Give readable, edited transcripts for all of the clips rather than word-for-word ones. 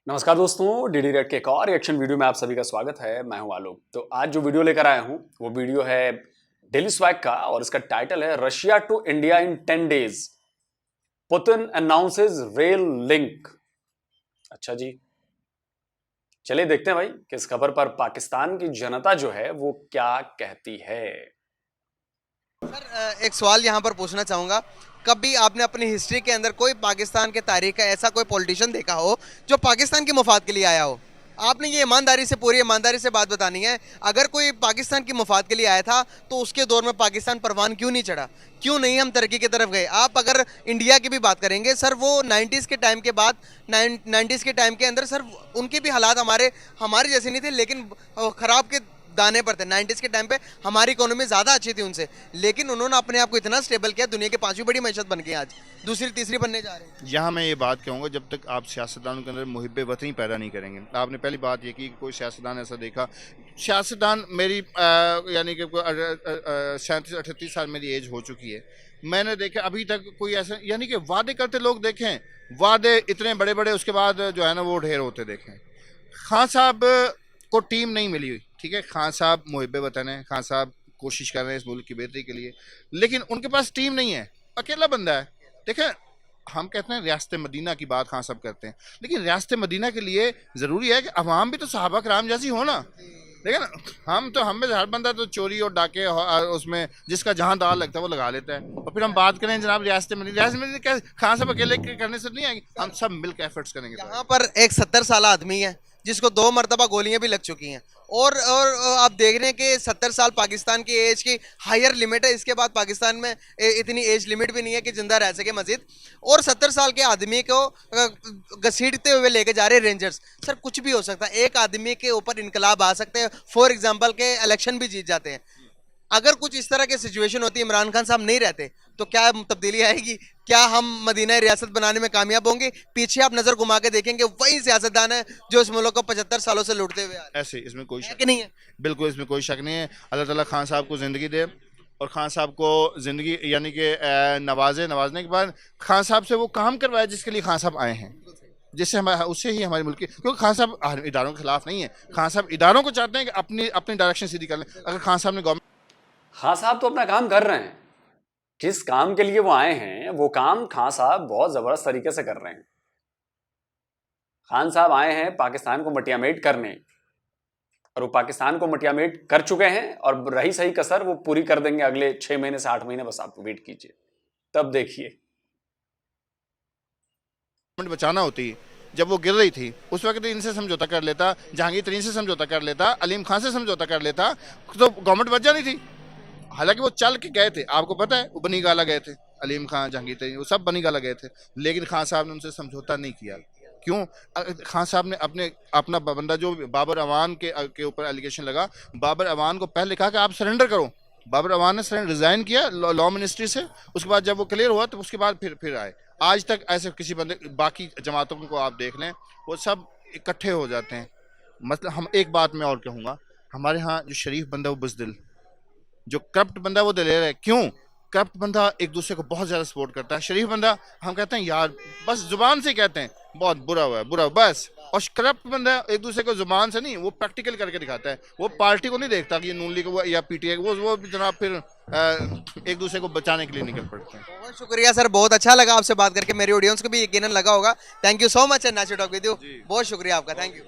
नमस्कार दोस्तों, DD red के एक और रिएक्शन वीडियो में आप सभी का स्वागत है। मैं हूं आलोक। तो आज जो वीडियो लेकर आया हूं वो वीडियो है डेली स्वैग का और इसका टाइटल है Russia to India in 10 days, Putin announces rail link. अच्छा जी, चलिए देखते हैं भाई कि इस खबर पर पाकिस्तान की जनता जो है वो क्या कहती है। सर एक सवाल यहाँ पर पूछना चाहूँगा। कभी आपने अपनी हिस्ट्री के अंदर कोई पाकिस्तान के तारीख का ऐसा कोई पॉलिटिशियन देखा हो जो पाकिस्तान के मफाद के लिए आया हो? आपने ये ईमानदारी से, पूरी ईमानदारी से बात बतानी है। अगर कोई पाकिस्तान की मफाद के लिए आया था तो उसके दौर में पाकिस्तान परवान क्यों नहीं चढ़ा? क्यों नहीं हम तरक्की की तरफ गए? आप अगर इंडिया की भी बात करेंगे सर, वो 90s के टाइम के बाद, 90s के टाइम के अंदर सर उनके भी हालात हमारे जैसे नहीं थे, लेकिन खराब के दाने पर थे। 90s के टाइम पे हमारी इकोनॉमी ज़्यादा अच्छी थी उनसे, लेकिन उन्होंने अपने आप को इतना स्टेबल किया, दुनिया की 5वीं बड़ी मैशत बन गई, आज दूसरी तीसरी बनने जा रहे हैं। यहाँ मैं ये बात कहूँगा, जब तक आप सियासतदानों के अंदर मुहिब्बे वतनी पैदा नहीं करेंगे। आपने पहली बात ये की कि कोई सियासतदान ऐसा देखा, सियासतदान मेरी यानी कि 37-38 साल मेरी एज हो चुकी है, मैंने देखा अभी तक कोई ऐसा, यानी कि वादे करते लोग देखें, वादे इतने बड़े बड़े, उसके बाद जो है ना वो ढेर होते देखें। खान साहब को टीम नहीं मिली हुई, ठीक है, खान साहब मुहिब्बे वतन है, खान साहब कोशिश कर रहे हैं इस मुल्क की बेहतरी के लिए, लेकिन उनके पास टीम नहीं है, अकेला बंदा है। देखें, हम कहते हैं रियासत मदीना की बात खान साहब करते हैं, लेकिन रियासत मदीना के लिए ज़रूरी है कि अवाम भी तो सहाबा कराम जैसी हो ना। लेकिन हम में से हर बंदा तो चोरी और डाके उसमें जिसका जहाँ दाल लगता है वो लगा लेता है। और फिर हम बात करें जनाब रियासत मदीना क्या खान साहब अकेले करने से नहीं आएगी, हम सब मिलकर एफर्ट्स करेंगे। यहाँ पर एक 70 साल आदमी है जिसको 2 मरतबा गोलियां भी लग चुकी हैं, और आप देख रहे हैं कि 70 साल पाकिस्तान की एज की हायर लिमिट है। इसके बाद पाकिस्तान में इतनी एज लिमिट भी नहीं है कि जिंदा रह सके मजीद। और 70 साल के आदमी को घसीटते हुए लेके जा रहे हैं रेंजर्स। सर कुछ भी हो सकता है, एक आदमी के ऊपर इनकलाब आ सकते हैं, फॉर एग्जाम्पल के इलेक्शन भी जीत जाते हैं। अगर कुछ इस तरह की सिचुएशन होती, इमरान खान साहब नहीं रहते, तो क्या तब्दीली आएगी? क्या हम मदीना रियासत बनाने में कामयाब होंगे? पीछे आप नजर घुमा के देखेंगे, वही सियासतदान है जो इस मुल्क को 75 सालों से लूटते हुए आ रहे हैं। ऐसे इसमें कोई शक कि नहीं है? बिल्कुल इसमें कोई शक नहीं है। अल्लाह ताला खान साहब को ज़िंदगी दे और खान साहब को ज़िंदगी यानी कि नवाजने के बाद खान साहब से वो काम करवाए जिसके लिए खान साहब आए हैं, जिससे हम उससे ही हमारे मुल्क की, क्योंकि खान साहब इदारों के खिलाफ नहीं है, खान साहब इदारों को चाहते हैं कि अपनी अपनी डायरेक्शन सीधी कर लें। अगर खान साहब ने गवर्नमेंट, खान साहब तो अपना काम कर रहे हैं, जिस काम के लिए वो आए हैं वो काम खान साहब बहुत जबरदस्त तरीके से कर रहे हैं। खान साहब आए हैं पाकिस्तान को मटियामेट करने, और वो पाकिस्तान को मटियामेट कर चुके हैं, और रही सही कसर वो पूरी कर देंगे अगले 6 महीने से 8 महीने। बस आप वेट कीजिए, तब देखिए। बचाना होती है, जब वो गिर रही थी उस वक्त इनसे समझौता कर लेता, जहांगीर तरीन से समझौता कर लेता, अलीम खान से समझौता कर लेता, तो गवर्नमेंट बच जानी थी। हालांकि वो चल के गए थे, आपको पता है, वो बनी गाला गए थे, अलीम खान, जहांगीर तरीन, वो सब बनी गाला गए थे, लेकिन खान साहब ने उनसे समझौता नहीं किया। क्यों? खान साहब ने अपना बंदा, जो बाबर अवान के ऊपर एलिगेशन लगा, बाबर अवान को पहले कहा कि आप सरेंडर करो। बाबर अवान ने रिजाइन किया लॉ मिनिस्ट्री से, उसके बाद जब वो क्लियर हुआ तो उसके बाद फिर आए। आज तक ऐसे किसी बंदे, बाकी जमातों को आप देख लें, वो सब इकट्ठे हो जाते हैं। मतलब हम एक बात मैं और कहूँगा, हमारे यहाँ जो शरीफ बंदा वो बुज़दिल, जो करप्ट बंदा वो दिलेर है। क्यों? करप्ट बंदा एक दूसरे को बहुत ज़्यादा सपोर्ट करता है, शरीफ बंदा हम कहते हैं यार, बस जुबान से कहते हैं बहुत बुरा हुआ है, बुरा बस। और करप्ट बंदा एक दूसरे को जुबान से नहीं, वो प्रैक्टिकल करके दिखाता है, वो पार्टी को नहीं देखता कि ये नून लीग या पीटीआई, वो जनाब फिर एक दूसरे को बचाने के लिए निकल पड़ते हैं। बहुत शुक्रिया सर, बहुत अच्छा लगा आपसे बात करके, मेरी ऑडियंस को भी यकीनन लगा होगा। Thank you so much nice to talk with you. बहुत शुक्रिया आपका, थैंक यू।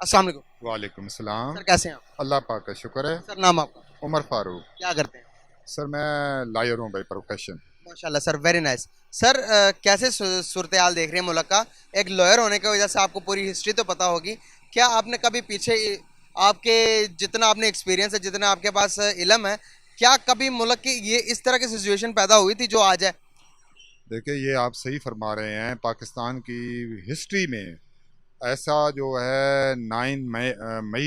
अस्सलाम वालेकुम। वालेकुम सलाम। सर कैसे हैं आप? अल्लाह पाक का शुक्र है। सर नाम आपका? उमर फारूक। क्या करते हैं? सर मैं लॉयर हूँ बाई प्रोफेशन। माशाल्लाह सर, वेरी नाइस। सर कैसे सूरत हाल देख रहे हैं मुल्क का? एक लॉयर होने की वजह से आपको पूरी हिस्ट्री तो पता होगी। क्या आपने कभी पीछे, आपके जितना आपने एक्सपीरियंस है, जितना आपके पास इल्म है, क्या कभी मुल्क की ये इस तरह की सिचुएशन पैदा हुई थी जो आज है? देखिए, ये आप सही फरमा रहे हैं, पाकिस्तान की हिस्ट्री में ऐसा जो है 9 मई।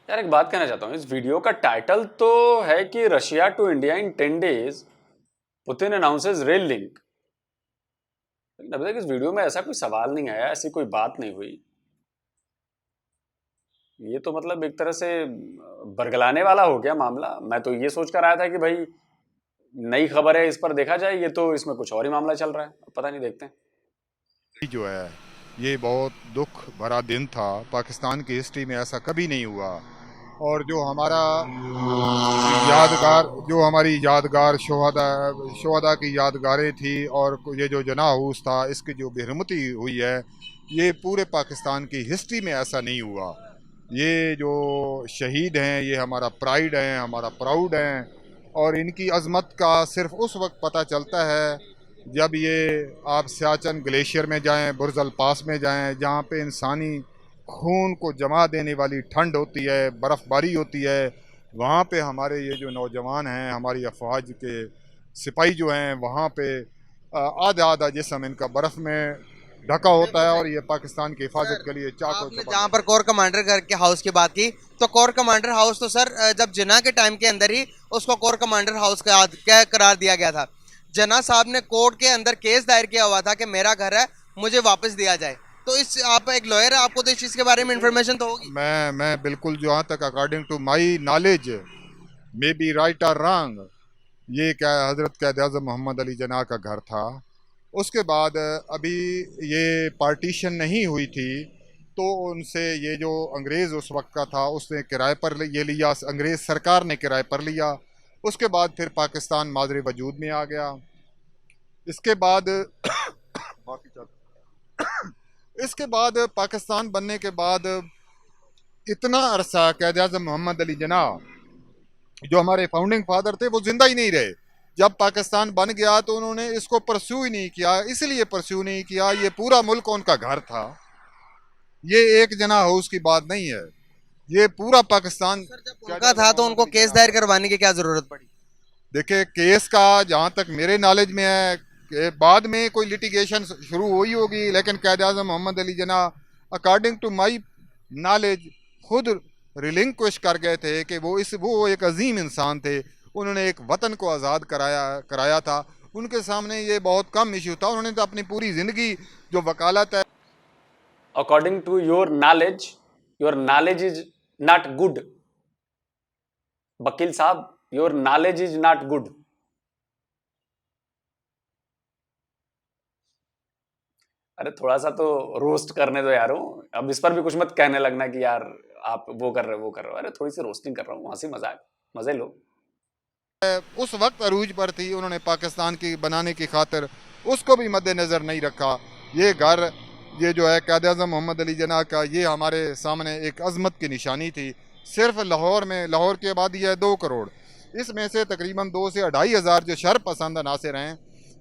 यार एक बात कहना चाहता हूँ, इस वीडियो का टाइटल तो है कि Russia to India in 10 days, Putin announces rail link. लेकिन अभी तक इस वीडियो में ऐसा कोई सवाल नहीं आया, ऐसी कोई बात नहीं हुई। ये तो मतलब एक तरह से बरगलाने वाला हो गया मामला। मैं तो ये सोच कर आया था कि भाई नई खबर है, इस पर देखा जाए, ये तो इसमें कुछ और ही मामला चल रहा है। पता नहीं, देखते हैं। जो है ये बहुत दुख भरा दिन था। पाकिस्तान की हिस्ट्री में ऐसा कभी नहीं हुआ। और जो हमारी यादगार शोहदा की यादगारें थी, और ये जो जना हूस था, इसकी जो बेरहमती हुई है, ये पूरे पाकिस्तान की हिस्ट्री में ऐसा नहीं हुआ। ये जो शहीद हैं, ये हमारा प्राइड हैं, हमारा प्राउड हैं, और इनकी अज़मत का सिर्फ उस वक्त पता चलता है जब ये आप सियाचन ग्लेशियर में जाएं, बुर्ज पास में जाएं, जहाँ पे इंसानी खून को जमा देने वाली ठंड होती है, बर्फ़बारी होती है। वहाँ पे हमारे ये जो नौजवान हैं, हमारी अफवाज के सिपाही जो हैं, वहाँ पे आधा आधा जिस्म इनका बर्फ़ में ढका होता है, और ये पाकिस्तान की हिफाजत के लिए चाक आपने जहाँ पर कोर कमांडर के हाउस की बात की, तो कोर कमांडर हाउस तो सर जब जिन्ना के टाइम के अंदर ही उसको कोर कमांडर हाउस का क्या करार दिया गया था। जना साहब ने कोर्ट के अंदर केस दायर किया हुआ था कि मेरा घर है, मुझे वापस दिया जाए। तो इस आप एक लॉयर है, आपको तो इस चीज़ के बारे में इन्फॉर्मेशन तो होगी। मैं बिल्कुल, जहाँ तक according to my knowledge, may be right और रॉन्ग, ये क्या हज़रत क़ायद आज़म मोहम्मद अली जना का घर था। उसके बाद अभी ये पार्टीशन नहीं हुई थी, तो उनसे ये जो अंग्रेज़ उस वक्त का था, उसने किराए पर ये लिया, अंग्रेज़ सरकार ने किराए पर लिया। उसके बाद फिर पाकिस्तान माजरे वजूद में आ गया। इसके बाद माफ़ी चाहता इसके बाद पाकिस्तान बनने के बाद इतना अरसा क़ायद आज़म मोहम्मद अली जना, जो हमारे फाउंडिंग फादर थे, वो जिंदा ही नहीं रहे। जब पाकिस्तान बन गया तो उन्होंने इसको परस्यू ही नहीं किया। इसलिए परस्यू नहीं किया, ये पूरा मुल्क उनका घर था। ये एक जना हाउस की बात नहीं है, ये पूरा पाकिस्तान जब उनका था तो उनको केस दायर करवाने की क्या जरूरत पड़ी? देखिए, केस का जहाँ तक मेरे नॉलेज में है कि बाद में कोई लिटिगेशन शुरू हुई होगी, लेकिन क़ायद आज़म मोहम्मद अली जना अकॉर्डिंग टू माई नॉलेज खुद रिलिंक्विश कर गए थे कि वो एक अजीम इंसान थे। उन्होंने एक वतन को आज़ाद कराया था। उनके सामने ये बहुत कम इशू था। उन्होंने तो अपनी पूरी ज़िंदगी जो वकालत है। According to your knowledge is not good. वकील साहब, your knowledge is not good. अरे थोड़ा सा तो रोस्ट करने दो यारो। अब इस पर भी कुछ मत कहने लगना कि यार आप वो कर रहे हो। अरे थोड़ी सी रोस्टिंग कर रहा हूँ, हंसी मजाक, मजे लो। उस वक्त अरूज पर थी, उन्होंने पाकिस्तान की बनाने की खातिर उसको भी मद्देनज़र नहीं रखा। ये घर, ये जो है क़ायद आज़म मोहम्मद अली जना का, ये हमारे सामने एक अज़मत की निशानी थी। सिर्फ लाहौर की आबादी है 2 करोड़, इसमें से तकरीबन 2 से 2.5 हज़ार जो शर पसंद नासिर हैं,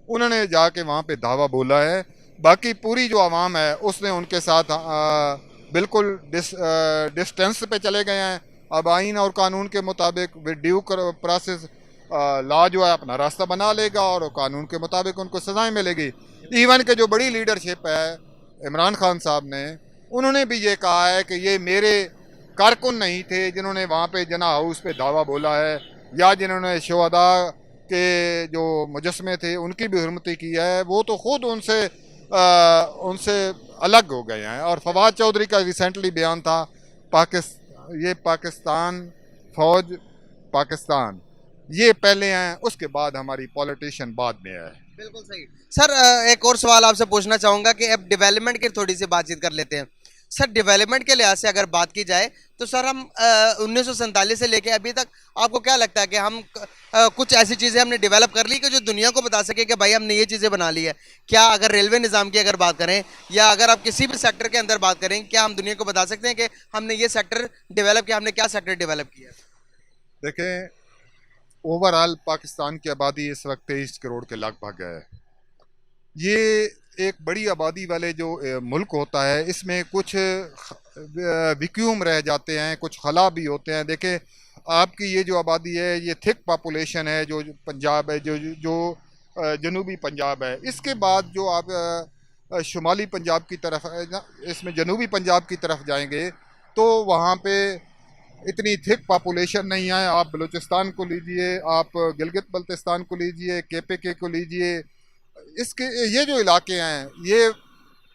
उन्होंने जाके वहाँ पे दावा बोला है। बाकी पूरी जो आवाम है उसने उनके साथ बिल्कुल डिस्टेंस पे चले गए हैं। अब आइन और कानून के मुताबिक विद ड्यू प्रोसेस लॉ जो है अपना रास्ता बना लेगा, और कानून के मुताबिक उनको सजाएं मिलेगी। इवन के जो बड़ी लीडरशिप है इमरान खान साहब ने, उन्होंने भी ये कहा है कि ये मेरे कारकुन नहीं थे जिन्होंने वहाँ पे जना हाउस पे दावा बोला है, या जिन्होंने शोहदा के जो मुजस्मे थे उनकी भी हुर्मती की है। वो तो खुद उनसे अलग हो गए हैं। और फवाद चौधरी का रिसेंटली बयान था, पाकिस्तान फौज पाकिस्तान ये पहले हैं, उसके बाद हमारी पॉलिटिशियन बाद में है। बिल्कुल सही सर। एक और सवाल आपसे पूछना चाहूंगा कि अब डेवलपमेंट की थोड़ी सी बातचीत कर लेते हैं। सर डेवलपमेंट के लिहाज से अगर बात की जाए तो सर हम 1947 से लेके अभी तक आपको क्या लगता है कि हम कुछ ऐसी चीज़ें हमने डेवलप कर ली कि जो दुनिया को बता सके कि भाई हमने ये चीज़ें बना ली है? क्या अगर रेलवे निज़ाम की अगर बात करें, या अगर आप किसी भी सेक्टर के अंदर बात करें, क्या हम दुनिया को बता सकते हैं कि हमने ये सेक्टर डेवलप किया, हमने क्या सेक्टर डेवलप किया? देखें, ओवरऑल पाकिस्तान की आबादी इस वक्त 23 करोड़ के लगभग है। ये एक बड़ी आबादी वाले जो मुल्क होता है, इसमें कुछ वैक्यूम रह जाते हैं, कुछ खला भी होते हैं। देखें, आपकी ये जो आबादी है, ये थिक पॉपुलेशन है, जो पंजाब है, जो जनूबी पंजाब है। इसके बाद जो आप शुमाली पंजाब की तरफ, इसमें जनूबी पंजाब की तरफ जाएंगे तो वहाँ पे इतनी थिक पॉपुलेशन नहीं है। आप बलूचिस्तान को लीजिए, आप गिलगित बल्तिस्तान को लीजिए, KPK को लीजिए, इसके ये जो इलाके हैं, ये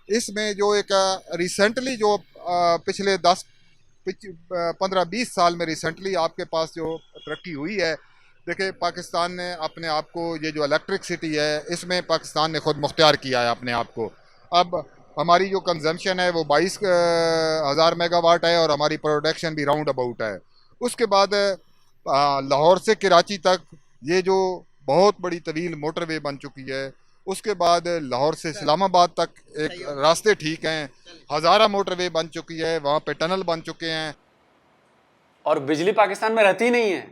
इसमें जो एक रिसेंटली जो पिछले 15-20 साल में रिसेंटली आपके पास जो तरक्की हुई है, देखिए पाकिस्तान ने अपने आप को, ये जो इलेक्ट्रिसिटी है इसमें पाकिस्तान ने खुद मुख्तियार किया है अपने आप को। अब हमारी जो कंजम्पशन है वो 22,000 मेगावाट है और हमारी प्रोडक्शन भी राउंड अबाउट है। उसके बाद लाहौर से कराची तक ये जो बहुत बड़ी तवील मोटरवे बन चुकी है। उसके बाद लाहौर से इस्लामाबाद तक एक रास्ते ठीक हैं। हज़ारा मोटरवे बन चुकी है, वहाँ पे टनल बन चुके हैं। और बिजली पाकिस्तान में रहती नहीं है।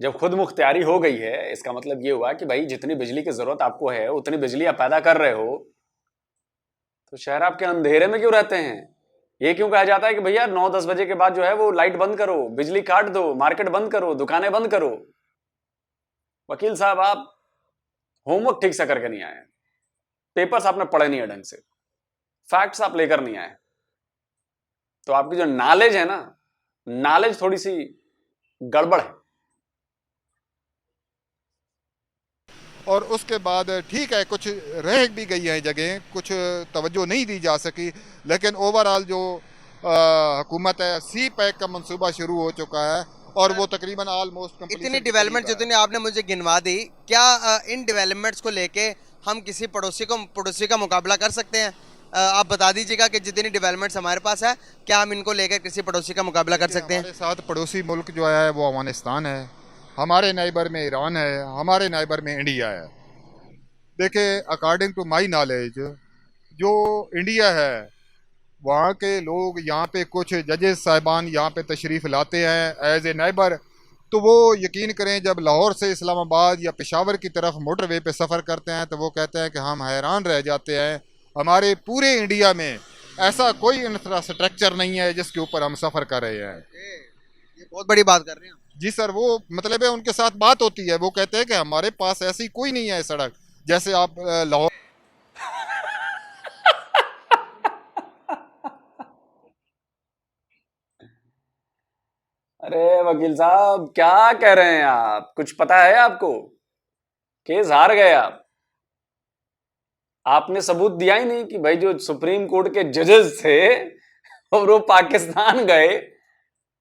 जब खुद मुख्तियारी हो गई है, इसका मतलब ये हुआ कि भाई जितनी बिजली की जरूरत आपको है उतनी बिजली आप पैदा कर रहे हो, तो शहर आपके अंधेरे में क्यों रहते हैं? ये क्यों कहा जाता है कि भैया 9-10 बजे के बाद जो है वो लाइट बंद करो, बिजली काट दो, मार्केट बंद करो, दुकानें बंद करो? वकील साहब, आप होमवर्क ठीक से करके नहीं आए, पेपर्स आपने पढ़े नहीं है ढंग से, फैक्ट्स आप लेकर नहीं आए, तो आपकी जो नॉलेज है ना, नॉलेज थोड़ी सी गड़बड़ है। और उसके बाद ठीक है, कुछ रह भी गई है जगह, कुछ तवज्जो नहीं दी जा सकी, लेकिन ओवरऑल जो हुकूमत है, सी पैक का मंसूबा शुरू हो चुका है और वो तकरीबन ऑलमोस्ट इतनी डेवलपमेंट जितनी आपने मुझे गिनवा दी, क्या इन डेवलपमेंट्स को लेके हम किसी पड़ोसी का मुकाबला कर सकते हैं? आप बता दीजिएगा कि जितनी डेवलपमेंट्स हमारे पास है, क्या हम इनको लेकर किसी पड़ोसी का मुकाबला कर सकते हैं? हमारे साथ पड़ोसी मुल्क जो है वो अफगानिस्तान है, हमारे नाइबर में ईरान है, हमारे नाइबर में इंडिया है। देखिए, अकॉर्डिंग टू माई नॉलेज, जो इंडिया है वहाँ के लोग यहाँ पे कुछ जजेस साहिबान यहाँ पे तशरीफ़ लाते हैं एज ए नाइबर, तो वो यकीन करें जब लाहौर से इस्लामाबाद या पेशावर की तरफ मोटरवे पे सफ़र करते हैं तो वो कहते हैं कि हम हैरान रह जाते हैं, हमारे पूरे इंडिया में ऐसा कोई इंफ्रास्ट्रक्चर नहीं है जिसके ऊपर हम सफ़र कर रहे हैं। ये बहुत बड़ी बात कर रहे हैं। जी सर, वो मतलब है उनके साथ बात होती है, वो कहते हैं कि हमारे पास ऐसी कोई नहीं है सड़क जैसे आप लाहौर। अरे वकील साहब, क्या कह रहे हैं आप? कुछ पता है आपको? केस हार गए आप। आपने सबूत दिया ही नहीं कि भाई जो सुप्रीम कोर्ट के जजेस थे और वो पाकिस्तान गए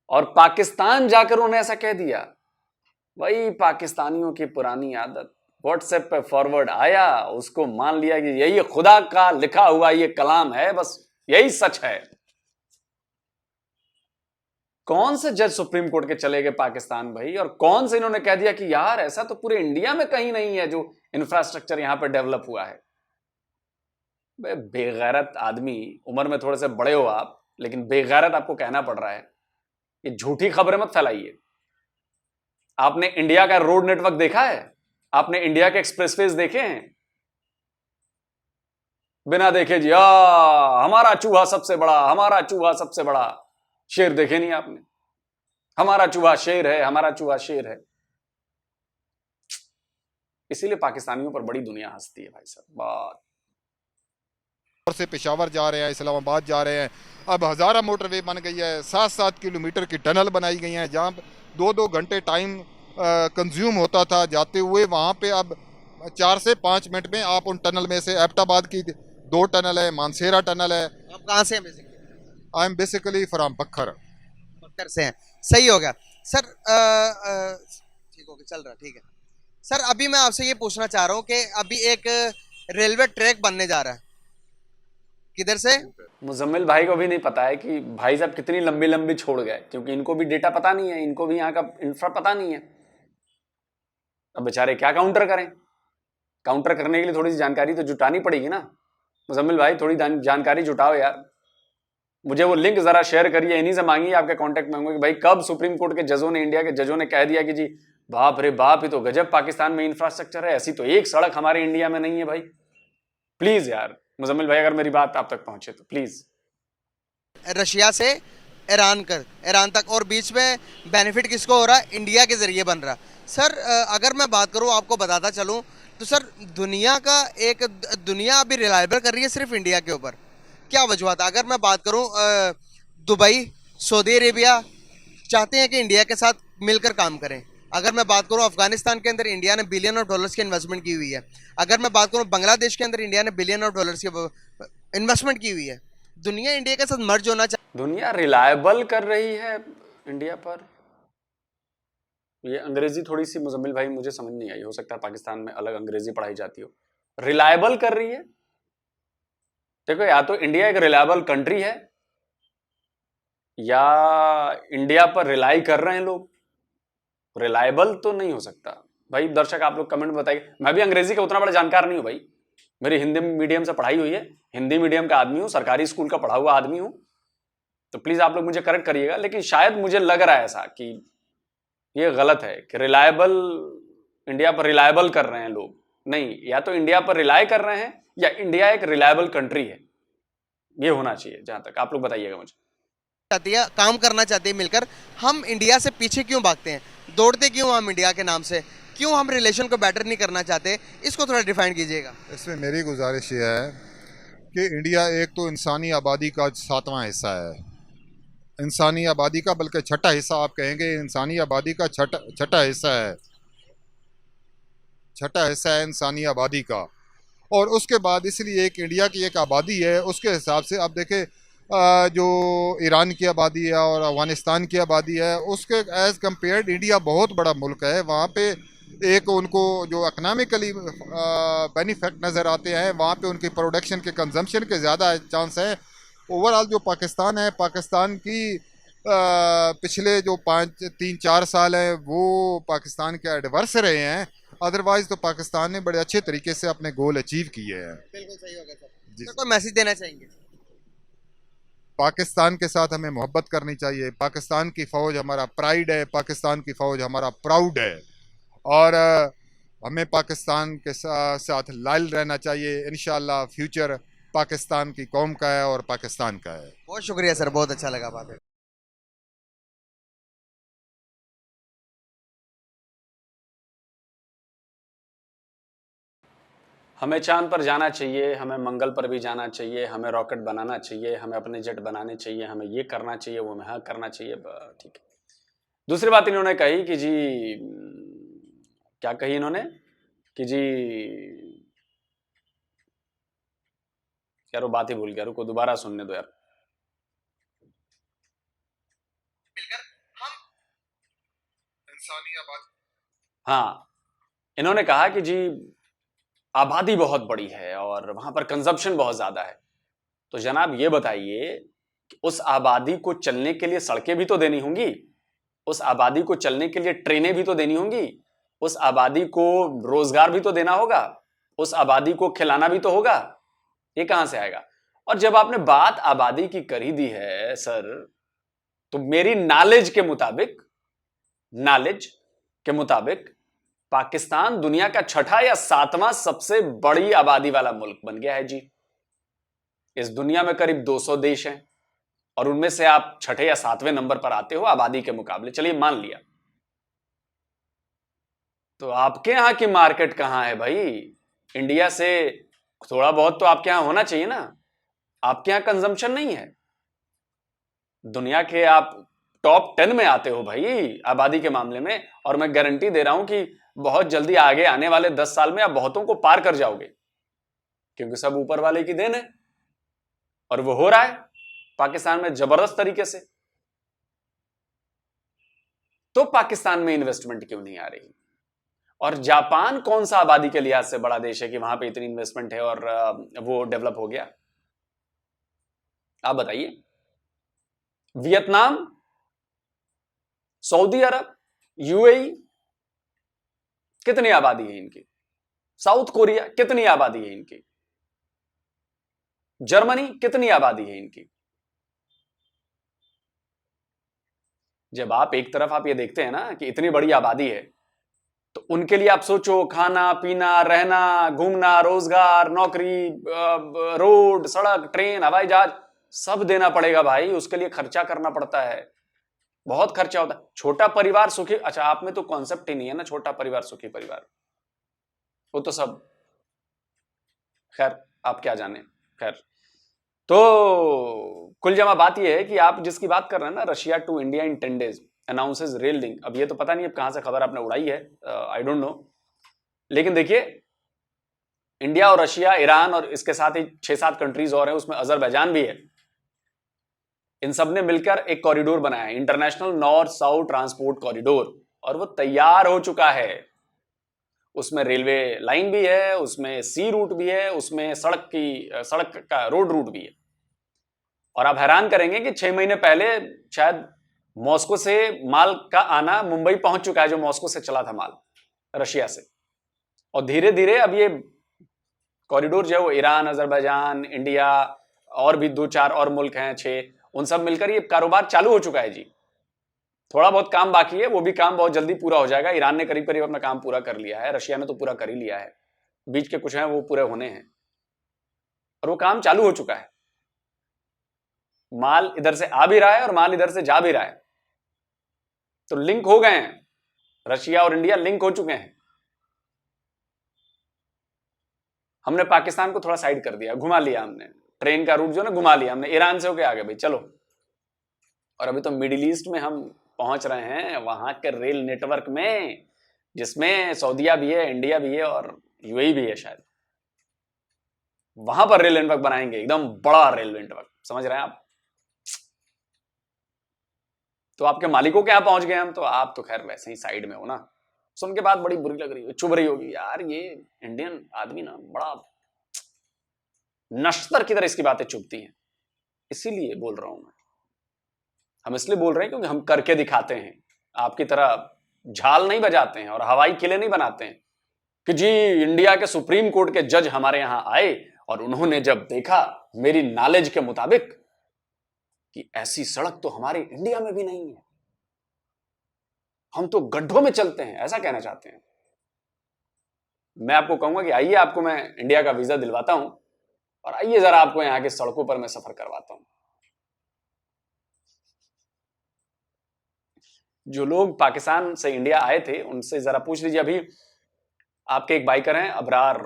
और पाकिस्तान जाकर उन्हें ऐसा कह दिया। वही पाकिस्तानियों की पुरानी आदत, व्हाट्सएप पे फॉरवर्ड आया, उसको मान लिया कि यही खुदा का लिखा हुआ ये कलाम है, बस यही सच है। कौन से जज सुप्रीम कोर्ट के चले गए पाकिस्तान भाई, और कौन से इन्होंने कह दिया कि यार ऐसा तो पूरे इंडिया में कहीं नहीं है जो इंफ्रास्ट्रक्चर यहां पर डेवलप हुआ है। बेगैरत आदमी, उम्र में थोड़े से बड़े हो आप, लेकिन बेगैरत आपको कहना पड़ रहा है। ये झूठी खबरें मत फैलाइए। आपने इंडिया का रोड नेटवर्क देखा है? आपने इंडिया के एक्सप्रेसवेज देखे हैं? बिना देखे जी हमारा चूहा सबसे बड़ा, हमारा चूहा सबसे बड़ा। शेर देखे नहीं आपने? हमारा चूहा शेर है, हमारा चूहा शेर है। इसीलिए पाकिस्तानियों पर बड़ी दुनिया हंसती है भाई साहब। बात से पेशावर जा रहे हैं, इस्लामाबाद जा रहे हैं, अब हज़ारा मोटरवे बन गई है, 7-7 किलोमीटर की टनल बनाई गई हैं, जहाँ 2-2 घंटे टाइम कंज्यूम होता था जाते हुए, वहाँ पे अब 4 से 5 मिनट में आप उन टनल में से, एबटाबाद की 2 टनल है, मानसेरा टनल है। आप कहाँ से हैं basically? I am basically from पत्थर। पत्थर से हैं। सही हो गया सर। ठीक हो गया, चल रहा, ठीक है सर। अभी मैं आपसे ये पूछना चाह रहा हूँ कि अभी एक रेलवे ट्रैक बनने जा रहा है, किधर से? मुजम्मिल भाई को भी नहीं पता है कि भाई साहब कितनी लंबी लंबी छोड़ गए, क्योंकि इनको भी डेटा पता नहीं है, इनको भी यहाँ का इंफ्रा पता नहीं है। अब बेचारे क्या काउंटर करें? काउंटर करने के लिए थोड़ी सी जानकारी तो जुटानी पड़ेगी ना। मुजम्मिल भाई, थोड़ी जानकारी जुटाओ यार, मुझे वो लिंक जरा शेयर करिए, इन्हीं से मांगिए, आपके कांटेक्ट में होंगे कि भाई कब सुप्रीम कोर्ट के जजों ने, इंडिया के जजों ने कह दिया कि जी बाप रे बाप, ये तो गजब पाकिस्तान में इंफ्रास्ट्रक्चर है, ऐसी तो एक सड़क हमारे इंडिया में नहीं है भाई। प्लीज यार मुजम्मिल भाई, अगर मेरी बात आप तक पहुंचे तो प्लीज। रशिया से ईरान तक, और बीच में बेनिफिट किसको हो रहा है? इंडिया के जरिए बन रहा। सर अगर मैं बात करूं, आपको बताता चलूं, तो सर दुनिया अभी रिलायबल कर रही है सिर्फ इंडिया के ऊपर। क्या वजूहत? अगर मैं बात करूं, दुबई, सऊदी अरेबिया चाहते हैं कि इंडिया के साथ मिलकर काम करें। अगर मैं बात करूं, अफगानिस्तान के अंदर इंडिया ने बिलियन ऑफ डॉलर्स की इन्वेस्टमेंट की हुई है। अगर मैं बात करूं, बांग्लादेश के अंदर इंडिया ने बिलियन ऑफ डॉलर्स की इन्वेस्टमेंट की हुई है। दुनिया इंडिया के साथ मर्ज होना चाहिए। दुनिया रिलायबल कर रही है इंडिया पर। ये अंग्रेजी थोड़ी सी मुजम्मिल भाई मुझे समझ नहीं आई, हो सकता है पाकिस्तान में अलग अंग्रेजी पढ़ाई जाती हो। रिलायबल कर रही है देखो, या तो इंडिया एक रिलायबल कंट्री है, या इंडिया पर रिलाई कर रहे हैं लोग। रिलायबल तो नहीं हो सकता भाई। दर्शक आप लोग कमेंट में बताइए। मैं भी अंग्रेजी का उतना बड़ा जानकार नहीं हूं भाई, मेरी हिंदी मीडियम से पढ़ाई हुई है, हिंदी मीडियम का आदमी हूं, सरकारी स्कूल का पढ़ा हुआ आदमी हूं, तो प्लीज आप लोग मुझे करेक्ट करिएगा। लेकिन शायद मुझे लग रहा है ऐसा कि ये गलत है कि रिलायबल, इंडिया पर रिलायबल कर रहे हैं लोग। नहीं, या तो इंडिया पर रिलाय कर रहे हैं या इंडिया एक रिलायबल कंट्री है, ये होना चाहिए। जहां तक आप लोग बताइएगा मुझे। चाहती है, काम करना चाहती है मिलकर, हम इंडिया से पीछे क्यों भागते हैं, दौड़ते क्यों हम इंडिया के नाम से, क्यों हम रिलेशन को बेटर नहीं करना चाहते, इसको थोड़ा डिफाइन कीजिएगा। इसमें मेरी गुजारिश ये है कि इंडिया एक तो इंसानी आबादी का 7वां हिस्सा है, इंसानी आबादी का, बल्कि छठा हिस्सा आप कहेंगे, इंसानी आबादी का छठा हिस्सा है, छठा हिस्सा है इंसानी आबादी का। और उसके बाद इसलिए एक इंडिया की एक आबादी है, उसके हिसाब से आप देखें जो ईरान की आबादी है और अफगानिस्तान की आबादी है, उसके एज़ कम्पेयर्ड इंडिया बहुत बड़ा मुल्क है। वहाँ पे एक उनको जो इकनॉमिकली बेनिफिट नज़र आते हैं, वहाँ पे उनकी प्रोडक्शन के कंजम्पशन के ज़्यादा चांस हैं। ओवरऑल जो पाकिस्तान है, पाकिस्तान की पिछले जो 3-4 साल हैं वो पाकिस्तान के एडवर्स रहे हैं, अदरवाइज तो पाकिस्तान ने बड़े अच्छे तरीके से अपने गोल अचीव किए हैं। बिल्कुल सही होगा सर। कोई मैसेज देना चाहेंगे? पाकिस्तान के साथ हमें मोहब्बत करनी चाहिए। पाकिस्तान की फ़ौज हमारा प्राइड है, पाकिस्तान की फ़ौज हमारा प्राउड है, और हमें पाकिस्तान के साथ लायल रहना चाहिए। इंशाअल्लाह फ्यूचर पाकिस्तान की कौम का है और पाकिस्तान का है। बहुत शुक्रिया सर, बहुत अच्छा लगा बात है। हमें चांद पर जाना चाहिए, हमें मंगल पर भी जाना चाहिए, हमें रॉकेट बनाना चाहिए, हमें अपने जेट बनाने चाहिए, हमें ये करना चाहिए, वो हमें हाँ करना चाहिए, ठीक है। दूसरी बात इन्होंने कही कि जी, क्या कही इन्होंने कि जी, यार वो बात ही भूल गया, रुको दोबारा सुनने दो यार। हाँ, इन्होंने कहा कि जी आबादी बहुत बड़ी है और वहां पर कंजप्शन बहुत ज्यादा है। तो जनाब ये बताइए कि उस आबादी को चलने के लिए सड़कें भी तो देनी होंगी, उस आबादी को चलने के लिए ट्रेनें भी तो देनी होंगी, उस आबादी को रोजगार भी तो देना होगा, उस आबादी को खिलाना भी तो होगा। ये कहां से आएगा? और जब आपने बात आबादी की कर ही दी है सर, तो मेरी नॉलेज के मुताबिक पाकिस्तान दुनिया का छठा या 7वां सबसे बड़ी आबादी वाला मुल्क बन गया है जी। इस दुनिया में करीब 200 देश हैं और उनमें से आप छठे या 7वें नंबर पर आते हो आबादी के मुकाबले। चलिए मान लिया, तो आपके यहां की मार्केट कहां है भाई? इंडिया से थोड़ा बहुत तो आपके यहां होना चाहिए ना। आपके यहां कंजम्पशन नहीं है, दुनिया के आप टॉप 10 में आते हो भाई आबादी के मामले में, और मैं गारंटी दे रहा हूं कि बहुत जल्दी आगे आने वाले 10 साल में आप बहुतों को पार कर जाओगे, क्योंकि सब ऊपर वाले की देन है और वो हो रहा है पाकिस्तान में जबरदस्त तरीके से। तो पाकिस्तान में इन्वेस्टमेंट क्यों नहीं आ रही? और जापान कौन सा आबादी के लिहाज से बड़ा देश है कि वहां पे इतनी इन्वेस्टमेंट है और वो डेवलप हो गया? आप बताइए। वियतनाम, सऊदी अरब, यूएई, कितनी आबादी है इनकी? साउथ कोरिया, कितनी आबादी है इनकी? जर्मनी, कितनी आबादी है इनकी? जब आप एक तरफ आप ये देखते हैं ना कि इतनी बड़ी आबादी है, तो उनके लिए आप सोचो, खाना पीना, रहना, घूमना, रोजगार, नौकरी, रोड, सड़क, ट्रेन, हवाई जहाज, सब देना पड़ेगा भाई। उसके लिए खर्चा करना पड़ता है, बहुत खर्चा होता है। छोटा परिवार सुखी, अच्छा आप में तो कॉन्सेप्ट ही नहीं है ना छोटा परिवार सुखी परिवार, वो तो सब खैर आप क्या जाने। खैर, तो कुल जमा बात यह है कि आप जिसकी बात कर रहे हैं ना, Russia to India in 10 days announces rail link. अब ये तो पता नहीं अब कहां से खबर आपने उड़ाई है, आई डोंट नो। लेकिन देखिए, इंडिया और रशिया, ईरान और इसके साथ ही 6-7 कंट्रीज और हैं, उसमें अजरबैजान भी है। इन सब ने मिलकर एक कॉरिडोर बनाया है, international north south transport corridor, और वो तैयार हो चुका है। उसमें रेलवे लाइन भी है, उसमें सी रूट भी है, उसमें सड़क का रोड रूट भी है। और आप हैरान करेंगे कि 6 महीने पहले शायद मॉस्को से माल का आना मुंबई पहुंच चुका है, जो मॉस्को से चला था माल रशिया से। और धीरे धीरे अब ये कॉरिडोर जो है वो ईरान, अजरबैजान, इंडिया और भी 2-4 और मुल्क हैं, 6, उन सब मिलकर ये कारोबार चालू हो चुका है जी। थोड़ा बहुत काम बाकी है, वो भी काम बहुत जल्दी पूरा हो जाएगा। ईरान ने करीब करीब अपना काम पूरा कर लिया है, रशिया ने तो पूरा कर ही लिया है, बीच के कुछ हैं वो पूरे होने हैं, और वो काम चालू हो चुका है। माल इधर से आ भी रहा है और माल इधर से जा भी रहा है, तो लिंक हो गए हैं, रशिया और इंडिया लिंक हो चुके हैं। हमने पाकिस्तान को थोड़ा साइड कर दिया, घुमा लिया हमने, ट्रेन का रूट जो ना घुमा लिया हमने, ईरान से होके आगे भाई चलो। और अभी तो मिडिल ईस्ट में हम पहुंच रहे हैं, वहां के रेल नेटवर्क में, जिसमें सऊदीया भी है, इंडिया भी है और यूएई भी है शायद, वहां पर रेल नेटवर्क बनाएंगे, एकदम बड़ा रेल नेटवर्क, समझ रहे हैं आप। तो आपके मालिकों के यहां पहुंच गए हम, तो आप तो खैर वैसे ही साइड में हो ना। सुन के बाद बड़ी बुरी लग रही है, चुभ रही होगी यार, ये इंडियन आदमी ना बड़ा नश्तर की तरह इसकी बातें चुभती हैं। इसीलिए बोल रहा हूं मैं, हम इसलिए बोल रहे हैं क्योंकि हम करके दिखाते हैं, आपकी तरह झाल नहीं बजाते हैं और हवाई किले नहीं बनाते हैं कि जी इंडिया के सुप्रीम कोर्ट के जज हमारे यहां आए और उन्होंने जब देखा मेरी नॉलेज के मुताबिक कि ऐसी सड़क तो हमारे इंडिया में भी नहीं है, हम तो गड्ढों में चलते हैं, ऐसा कहना चाहते हैं। मैं आपको कहूंगा कि आइए, आपको मैं इंडिया का वीजा दिलवाता हूं और आइए जरा आपको यहां के सड़कों पर मैं सफर करवाता हूं। जो लोग पाकिस्तान से इंडिया आए थे उनसे जरा पूछ लीजिए, अभी आपके एक बाइकर हैं अबरार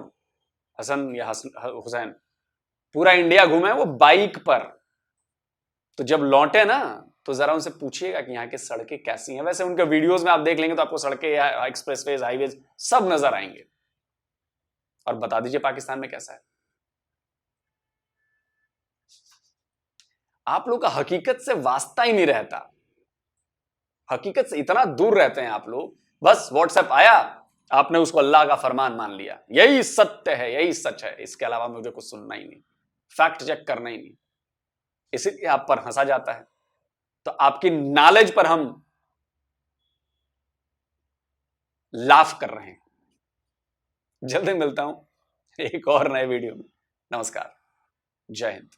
हसन या हुसैन, पूरा इंडिया घूमे वो बाइक पर। तो जब लौटे ना तो जरा उनसे पूछिएगा कि यहाँ की सड़कें कैसी हैं। वैसे उनके वीडियोस में आप देख लेंगे तो आपको सड़कें, एक्सप्रेसवेज, हाईवेज सब नजर आएंगे। और बता दीजिए पाकिस्तान में कैसा है। आप लोग का हकीकत से वास्ता ही नहीं रहता, हकीकत से इतना दूर रहते हैं आप लोग। बस व्हाट्सएप आया, आपने उसको अल्लाह का फरमान मान लिया, यही सत्य है, यही सच है, इसके अलावा मुझे कुछ सुनना ही नहीं, फैक्ट चेक करना ही नहीं। इसीलिए आप पर हंसा जाता है। तो आपकी नॉलेज पर हम लाफ कर रहे हैं। जल्दी मिलता हूं एक और नए वीडियो में। नमस्कार, जय हिंद।